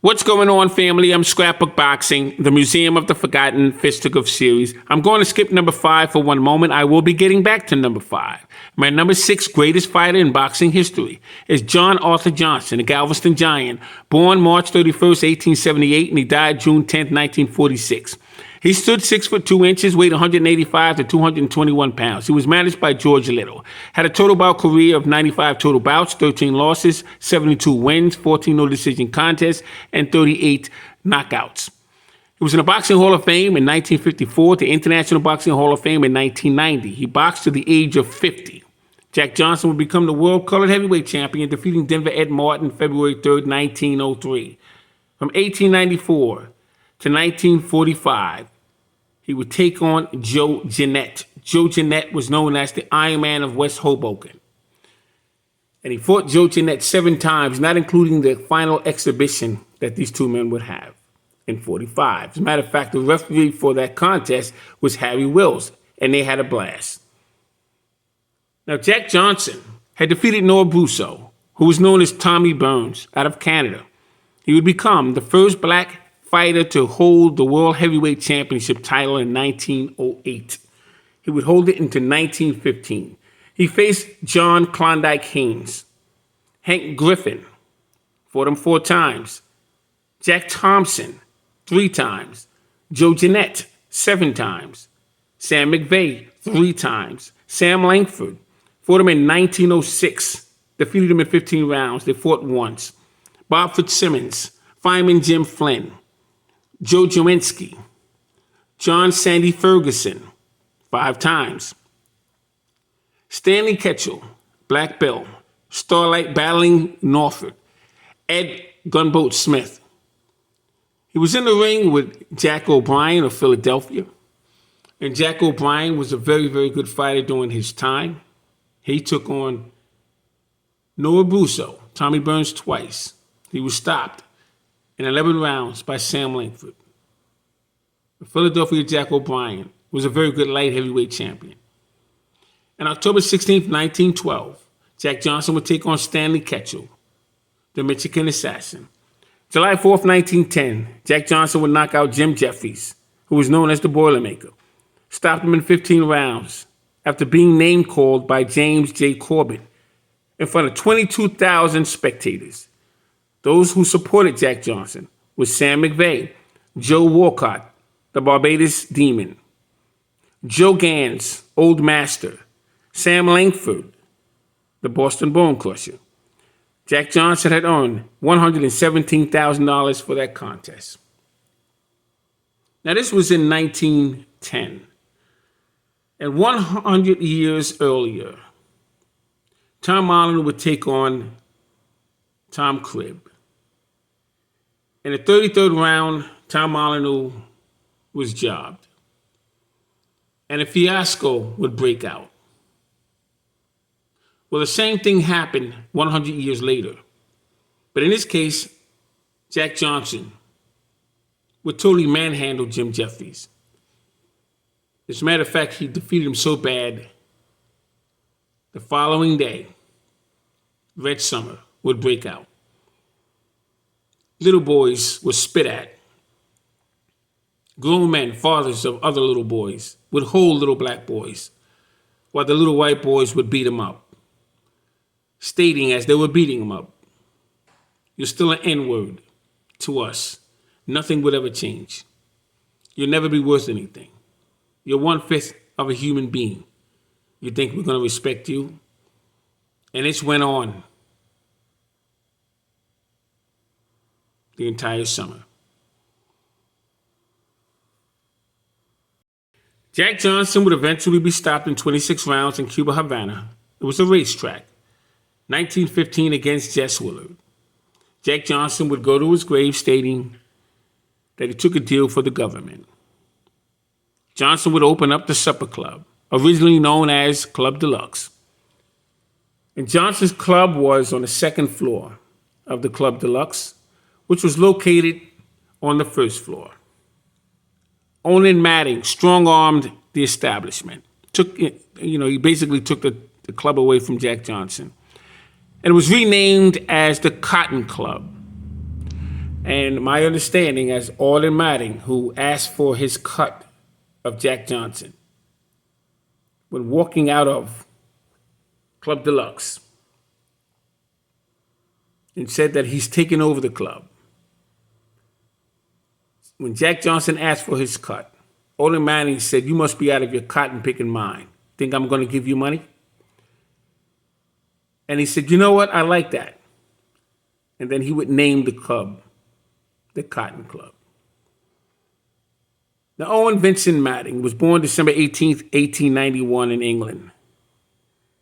What's going on, family? I'm Scrapbook Boxing, the Museum of the Forgotten Fisticuff series. I'm going to skip number 5 for one moment. I will be getting back to number 5. My number 6 greatest fighter in boxing history is John Arthur Johnson, a Galveston giant, born March 31st, 1878, and he died June 10th, 1946. He stood 6 foot 2 inches, weighed 185 to 221 pounds. He was managed by George Little. Had a total bout career of 95 total bouts, 13 losses, 72 wins, 14 no decision contests, and 38 knockouts. He was in the Boxing Hall of Fame in 1954, the International Boxing Hall of Fame in 1990. He boxed to the age of 50. Jack Johnson would become the world colored heavyweight champion, defeating Denver Ed Martin February 3rd, 1903. From 1894 to 1945, he would take on Joe Jeanette. Joe Jeanette was known as the Iron Man of West Hoboken. And he fought Joe Jeanette 7 times, not including the final exhibition that these two men would have in 45. As a matter of fact, the referee for that contest was Harry Wills, and they had a blast. Now, Jack Johnson had defeated Noah Brusso, who was known as Tommy Burns, out of Canada. He would become the first black fighter to hold the World Heavyweight Championship title in 1908. He would hold it until 1915. He faced John Klondike Haynes. Hank Griffin fought him 4 times. Jack Thompson 3 times. Joe Jeanette 7 times. Sam McVeigh 3 times. Sam Langford fought him in 1906. Defeated him in 15 rounds. They fought once. Bob Fitzsimmons, Fireman Jim Flynn, Joe Jawinski, John Sandy Ferguson 5 times. Stanley Ketchel, Black Bill, Starlight battling Norfolk, Ed Gunboat Smith. He was in the ring with Jack O'Brien of Philadelphia. And Jack O'Brien was a very, very good fighter during his time. He took on Noah Brusso, Tommy Burns twice. He was stopped in 11 rounds by Sam Langford. The Philadelphia Jack O'Brien was a very good light heavyweight champion. On October 16th, 1912, Jack Johnson would take on Stanley Ketchel, the Michigan assassin. July 4th, 1910, Jack Johnson would knock out Jim Jeffries, who was known as the Boilermaker. Stopped him in 15 rounds after being name-called by James J. Corbett in front of 22,000 spectators. Those who supported Jack Johnson were Sam McVeigh, Joe Walcott, the Barbados Demon, Joe Gans, Old Master, Sam Langford, the Boston Bone Crusher. Jack Johnson had earned $117,000 for that contest. Now, this was in 1910. And 100 years earlier, Tom Molyneux would take on Tom Cribb. In the 33rd round, Tom Molyneux was jobbed. And a fiasco would break out. Well, the same thing happened 100 years later. But in this case, Jack Johnson would totally manhandle Jim Jeffries. As a matter of fact, he defeated him so bad, the following day, Red Summer would break out. Little boys were spit at. Grown men, fathers of other little boys, would hold little black boys, while the little white boys would beat them up, stating as they were beating them up, "You're still an N-word to us. Nothing would ever change. You'll never be worth anything. You're 1/5 of a human being. You think we're going to respect you?" And this went on the entire summer. Jack Johnson would eventually be stopped in 26 rounds in Cuba Havana. It was a racetrack. 1915 against Jess Willard. Jack Johnson would go to his grave stating that he took a deal for the government. Johnson would open up the Supper Club, originally known as Club Deluxe. And Johnson's club was on the 2nd floor of the Club Deluxe, which was located on the 1st floor. Onan Matting strong-armed the establishment. He basically took the club away from Jack Johnson. And it was renamed as the Cotton Club. And my understanding, as Orlin Matting, who asked for his cut of Jack Johnson, when walking out of Club Deluxe, and said that he's taken over the club. When Jack Johnson asked for his cut, Orlin Matting said, "You must be out of your cotton picking mind. Think I'm going to give you money?" And he said, "You know what? I like that." And then he would name the club the Cotton Club. Now, Owen Vincent Matting was born December 18th, 1891 in England,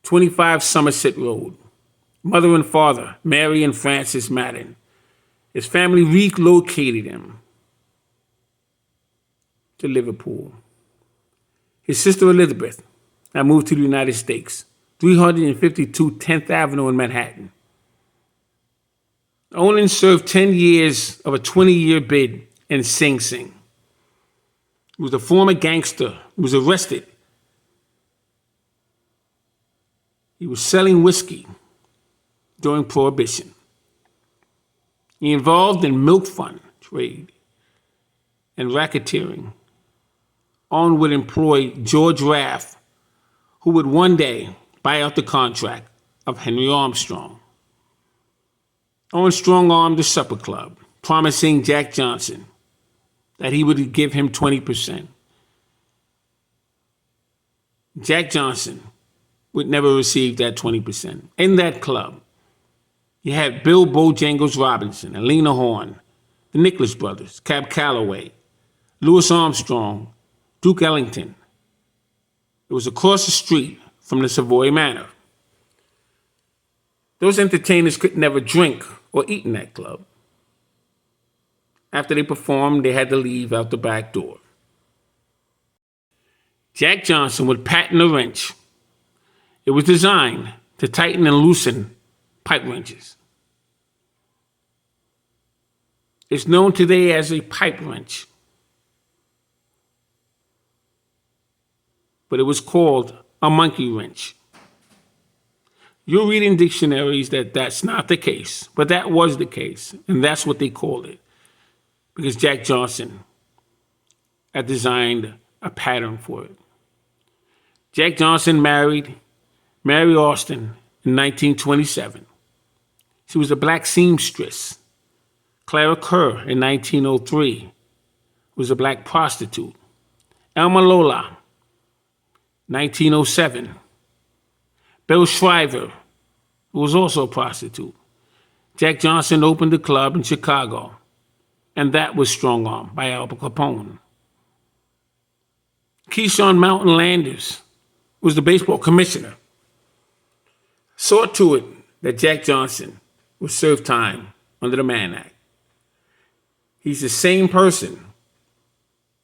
25 Somerset Road. Mother and father, Mary and Francis Matting. His family relocated him to Liverpool. His sister Elizabeth now moved to the United States, 352 10th Avenue in Manhattan. Owen served 10 years of a 20-year bid in Sing Sing. He was a former gangster who was arrested. He was selling whiskey during Prohibition. He involved in milk fund trade and racketeering. Owen would employ George Raff, who would one day buy out the contract of Henry Armstrong. Owen strong-armed the Supper Club, promising Jack Johnson that he would give him 20%. Jack Johnson would never receive that 20%. In that club, you had Bill Bojangles Robinson and Lena Horne, the Nicholas brothers, Cab Calloway, Louis Armstrong, Duke Ellington. It was across the street from the Savoy Manor. Those entertainers could never drink or eat in that club. After they performed, they had to leave out the back door. Jack Johnson would patent a wrench. It was designed to tighten and loosen pipe wrenches. It's known today as a pipe wrench, but it was called a monkey wrench. You'll read in dictionaries that that's not the case, but that was the case, and that's what they called it, because Jack Johnson had designed a pattern for it. Jack Johnson married Mary Austin in 1927. She was a black seamstress. Clara Kerr in 1903 was a black prostitute. Elma Lola, 1907. Bill Shriver, who was also a prostitute. Jack Johnson opened a club in Chicago, and that was strong-armed by Al Capone. Keyshawn Mountain Landers was the baseball commissioner. Saw to it that Jack Johnson would serve time under the Mann Act. He's the same person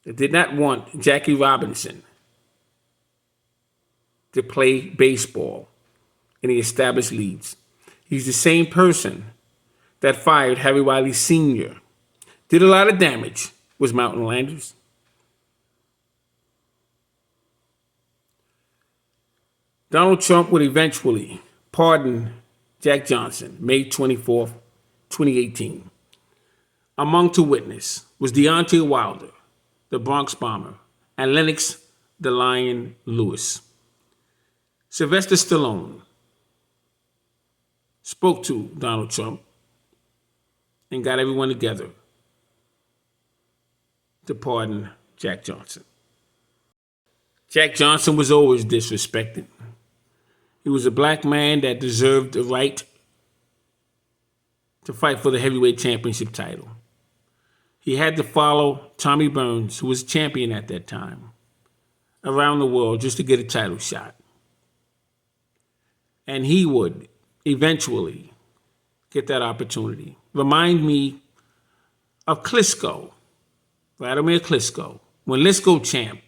that did not want Jackie Robinson to play baseball in the established leagues. He's the same person that fired Harry Wiley Sr. Did a lot of damage, was Mountain Landers. Donald Trump would eventually pardon Jack Johnson, May 24th, 2018. Among to witness was Deontay Wilder, the Bronx Bomber, and Lennox the Lion Lewis. Sylvester Stallone spoke to Donald Trump and got everyone together to pardon Jack Johnson. Jack Johnson was always disrespected. He was a black man that deserved the right to fight for the heavyweight championship title. He had to follow Tommy Burns, who was champion at that time, around the world just to get a title shot. And he would eventually get that opportunity. Remind me of Klitschko, Vladimir Klitschko, when Klitschko champ.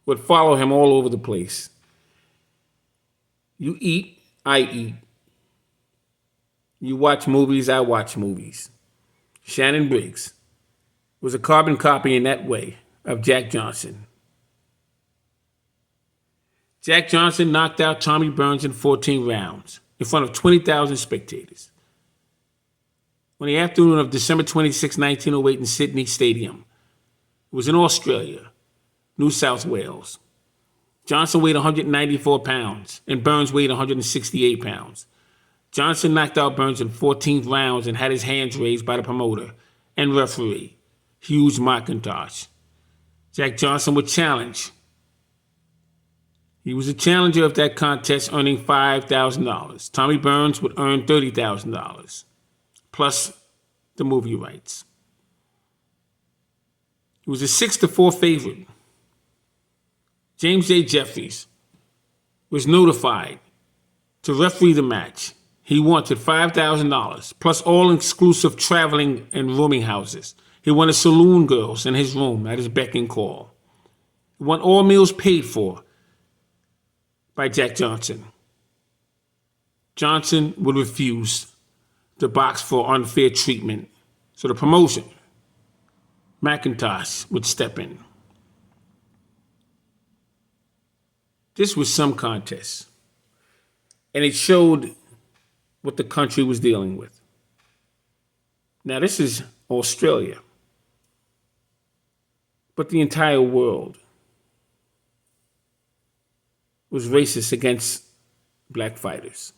Would follow him all over the place. You eat, I eat. You watch movies, I watch movies. Shannon Briggs was a carbon copy in that way of Jack Johnson. Jack Johnson knocked out Tommy Burns in 14 rounds. in front of 20,000 spectators. On the afternoon of December 26, 1908 in Sydney Stadium. It was in Australia, New South Wales. Johnson weighed 194 pounds and Burns weighed 168 pounds. Johnson knocked out Burns in 14th rounds and had his hands raised by the promoter and referee, Hugh McIntosh. Jack Johnson would challenge. He was a challenger of that contest, earning $5,000. Tommy Burns would earn $30,000, plus the movie rights. He was a 6-4 favorite. James J. Jeffries was notified to referee the match. He wanted $5,000, plus all-inclusive traveling and rooming houses. He wanted saloon girls in his room at his beck and call. He wanted all meals paid for by Jack Johnson. Johnson would refuse to box for unfair treatment, so the promotion, McIntosh, would step in. This was some contest, and it showed what the country was dealing with. Now, this is Australia, but the entire world was racist against black fighters.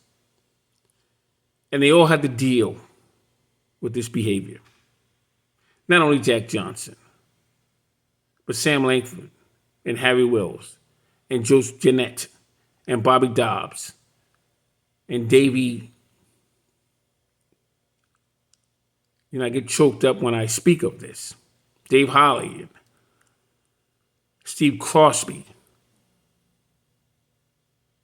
And they all had to deal with this behavior. Not only Jack Johnson, but Sam Langford and Harry Wills and Joe Jeanette and Bobby Dobbs and Davey. I get choked up when I speak of this. Dave Holly and Steve Crosby,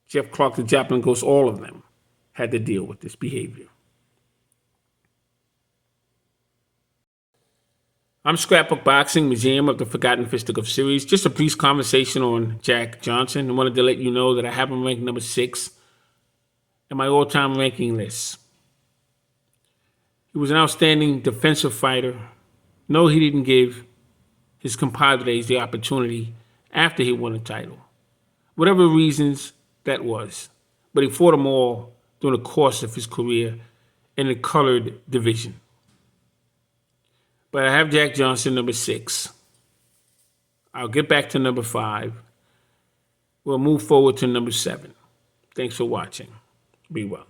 Jeff Clark, the Joplin Ghost, all of them had to deal with this behavior. I'm Scrapbook Boxing, Museum of the Forgotten Fisticuff Series. Just a brief conversation on Jack Johnson. I wanted to let you know that I have him ranked number 6 in my all-time ranking list. He was an outstanding defensive fighter. No, he didn't give his compadres the opportunity after he won a title. Whatever reasons that was. But he fought them all during the course of his career in the colored division. But I have Jack Johnson number 6. I'll get back to number 5. We'll move forward to number 7. Thanks for watching. Be well.